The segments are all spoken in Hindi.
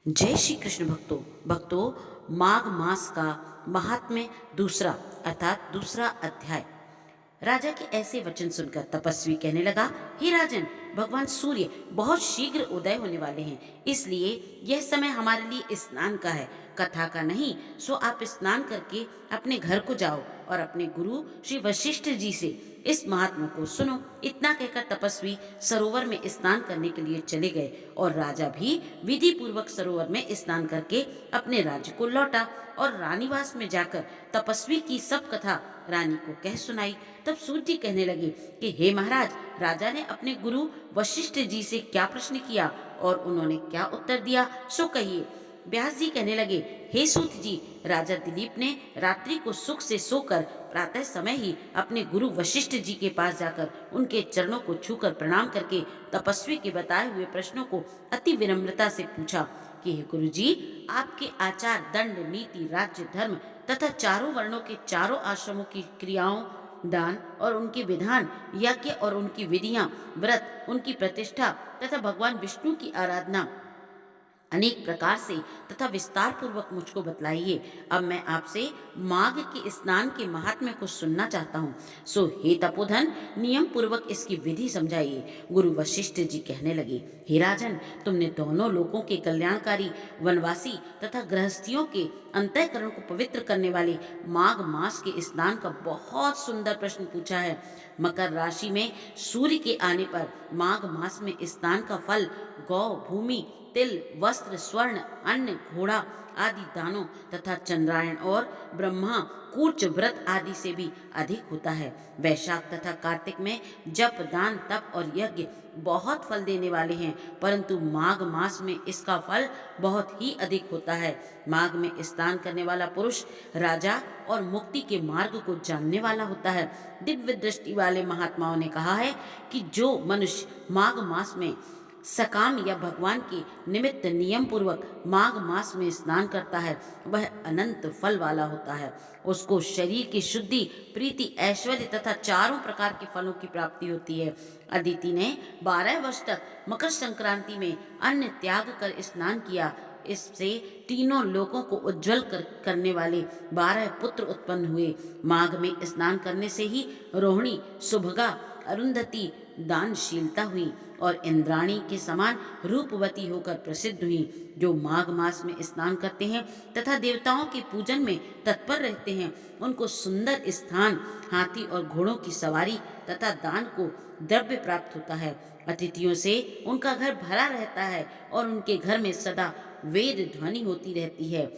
जय श्री कृष्ण भक्तों माघ मास का महात्म्य दूसरा अर्थात दूसरा अध्याय। राजा के ऐसे वचन सुनकर तपस्वी कहने लगा, हे राजन, भगवान सूर्य बहुत शीघ्र उदय होने वाले हैं, इसलिए यह समय हमारे लिए स्नान का है, कथा का नहीं। सो आप स्नान करके अपने घर को जाओ और अपने गुरु श्री वशिष्ठ जी से इस महात्मा को सुनो। इतना कहकर तपस्वी सरोवर में स्नान करने के लिए चले गए और राजा भी विधि पूर्वक सरोवर में स्नान करके अपने राज्य को लौटा और रानीवास में जाकर तपस्वी की सब कथा रानी को कह सुनाई। तब सूर्य जी कहने लगे कि हे महाराज, राजा ने अपने गुरु वशिष्ठ जी से क्या प्रश्न किया और उन्होंने क्या उत्तर दिया, सो कहिए। व्यास जी कहने लगे, हे सूत जी, राजा दिलीप ने रात्रि को सुख से सोकर प्रातः समय ही अपने गुरु वशिष्ठ जी के पास जाकर उनके चरणों को छूकर प्रणाम करके तपस्वी के बताए हुए प्रश्नों को अति विनम्रता से पूछा कि हे गुरु जी, आपके आचार, दंड, नीति, राज्य, धर्म तथा चारों वर्णों के चारों आश्रमों की क्रियाओं, दान और उनके विधान, यज्ञ और उनकी विधियां, व्रत, उनकी प्रतिष्ठा तथा भगवान विष्णु की आराधना अनेक प्रकार से तथा विस्तार पूर्वक मुझको बतलाइए। अब मैं आपसे माघ के स्नान के महात्म्य को सुनना चाहता हूँ। सो हे तपोधन, नियम पूर्वक इसकी विधि समझाइए। गुरु वशिष्ठ जी कहने लगे, हे राजन, तुमने दोनों लोगों के कल्याणकारी, वनवासी तथा गृहस्थियों के अंतःकरण को पवित्र करने वाले माघ मास के स्नान का बहुत सुंदर प्रश्न पूछा है। मकर राशि में सूर्य के आने पर माघ मास में स्नान का फल गौ, भूमि, तिल, वस्त्र, स्वर्ण, अन्न, घोड़ा आदि दानों तथा चंद्रायण और ब्रह्मा कूर्च व्रत आदि से भी अधिक होता है। वैशाख तथा कार्तिक में जप, दान, तप और यज्ञ बहुत फल देने वाले हैं, परंतु माघ मास में इसका फल बहुत ही अधिक होता है। माघ में स्नान करने वाला पुरुष राजा और मुक्ति के मार्ग को जानने वाला होता है। दिव्य दृष्टि वाले महात्माओं ने कहा है कि जो मनुष्य माघ मास में सकाम या भगवान के निमित्त नियम पूर्वक माघ मास में स्नान करता है, वह अनंत फल वाला होता है। उसको शरीर की शुद्धि, प्रीति, ऐश्वर्य तथा चारों प्रकार के फलों की प्राप्ति होती है। अदिति ने 12 वर्ष तक मकर संक्रांति में अन्न त्याग कर स्नान किया। इससे तीनों लोगों को उज्जवल करने वाले 12 पुत्र उत्पन्न हुए। माघ में स्नान करने से ही रोहिणी, सुभगा, अरुंधति दानशीलता हुई और इंद्राणी के समान रूपवती होकर प्रसिद्ध हुई। जो माघ मास में स्नान करते हैं तथा देवताओं के पूजन में तत्पर रहते हैं, उनको सुंदर स्थान, हाथी और घोड़ों की सवारी तथा दान को द्रव्य प्राप्त होता है। अतिथियों से उनका घर भरा रहता है और उनके घर में सदा वेद ध्वनि होती रहती है।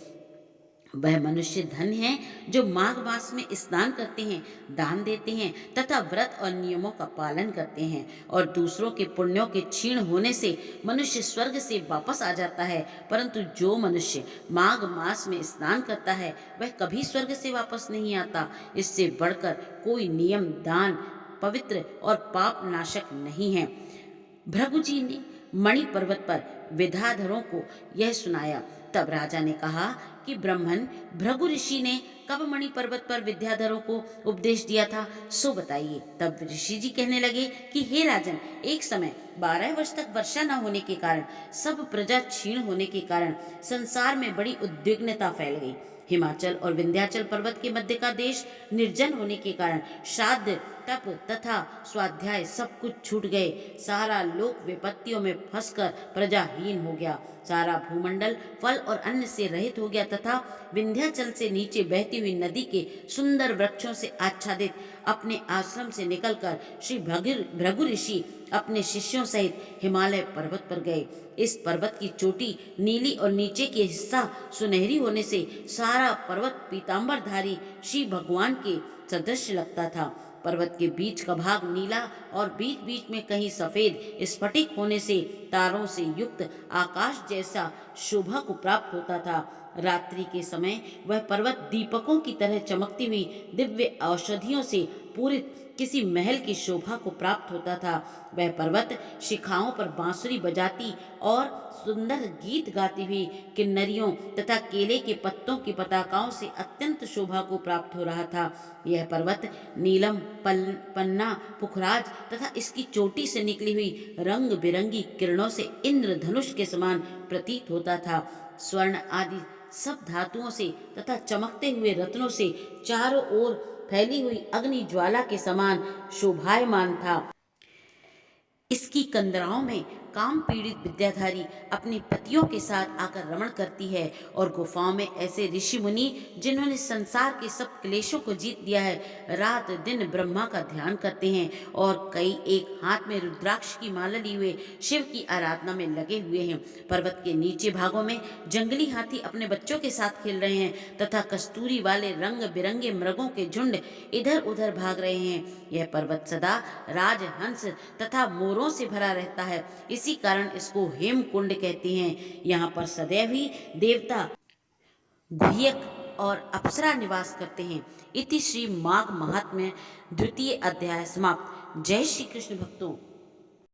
वह मनुष्य धन है जो माघ मास में स्नान करते हैं, दान देते हैं तथा व्रत और नियमों का पालन करते हैं। और दूसरों के पुण्यों के क्षीण होने से मनुष्य स्वर्ग से वापस आ जाता है, परंतु जो मनुष्य माघ मास में स्नान करता है वह कभी स्वर्ग से वापस नहीं आता। इससे बढ़कर कोई नियम, दान पवित्र और पाप नाशक नहीं है। भृगु जी ने मणि पर्वत पर विद्याधरों को यह सुनाया। तब राजा ने कहा कि ब्राह्मण भृगु ऋषि ने कब मणि पर्वत पर विद्याधरों को उपदेश दिया था, सो बताइए। तब ऋषि जी कहने लगे कि हे राजन, एक समय 12 वर्ष तक वर्षा न होने के कारण, सब प्रजा क्षीण होने के कारण संसार में बड़ी उद्विग्नता फैल गई। हिमाचल और विंध्याचल पर्वत के मध्य का देश निर्जन होने के कारण श्राद्ध, तप तथा स्वाध्याय सब कुछ छूट गए। सारा लोक विपत्तियों में फंसकर प्रजाहीन हो गया। सारा भूमंडल फल और अन्न से रहित हो गया तथा विंध्याचल से नीचे बहती हुई नदी के सुंदर वृक्षों से आच्छादित अपने आश्रम से निकलकर श्री भृगु ऋषि अपने शिष्यों सहित हिमालय पर्वत पर गए। इस पर्वत की चोटी नीली और नीचे के हिस्सा सुनहरी होने से सारा पर्वत पीतांबरधारी श्री भगवान के सदृश लगता था। पर्वत के बीच का भाग नीला और बीच बीच में कहीं सफेद स्फटिक होने से तारों से युक्त आकाश जैसा शोभा को प्राप्त होता था। रात्रि के समय वह पर्वत दीपकों की तरह चमकती हुई दिव्य औषधियों से पूरित किसी महल की शोभा को प्राप्त होता था। वह पर्वत शिखाओं पर बांसुरी बजाती और सुंदर गीत गाती हुई किन्नरियों तथा केले के पत्तों की पताकाओं से अत्यंत शोभा को प्राप्त हो रहा था। यह पर्वत नीलम, पन्ना, पुखराज तथा इसकी चोटी से निकली हुई रंग बिरंगी किरणों से इंद्रधनुष के समान प्रतीत होता था। स्वर्ण आदि सब धातुओं से तथा चमकते हुए रत्नों से चारों ओर फैली हुई अग्नि ज्वाला के समान शोभायमान था। इसकी कंदराओं में काम पीड़ित विद्याधारी अपने पतियों के साथ आकर रमण करती है और गुफाओं में ऐसे ऋषि मुनि जिन्होंने संसार के सब क्लेशों को जीत लिया है रात दिन ब्रह्मा का ध्यान करते हैं और कई एक हाथ में रुद्राक्ष की माला लिए हुए शिव की आराधना में लगे हुए हैं। पर्वत के नीचे भागों में जंगली हाथी अपने बच्चों के साथ खेल रहे हैं तथा कस्तूरी वाले रंग बिरंगे मृगों के झुंड इधर उधर भाग रहे हैं। यह पर्वत सदा राजहंस तथा मोरों से भरा रहता है, इसी कारण इसको हेमकुंड कहते हैं। यहाँ पर सदैव ही देवता गुह्यक और अप्सरा निवास करते हैं। इति श्री माघ महात्म्य द्वितीय अध्याय समाप्त। जय श्री कृष्ण भक्तों।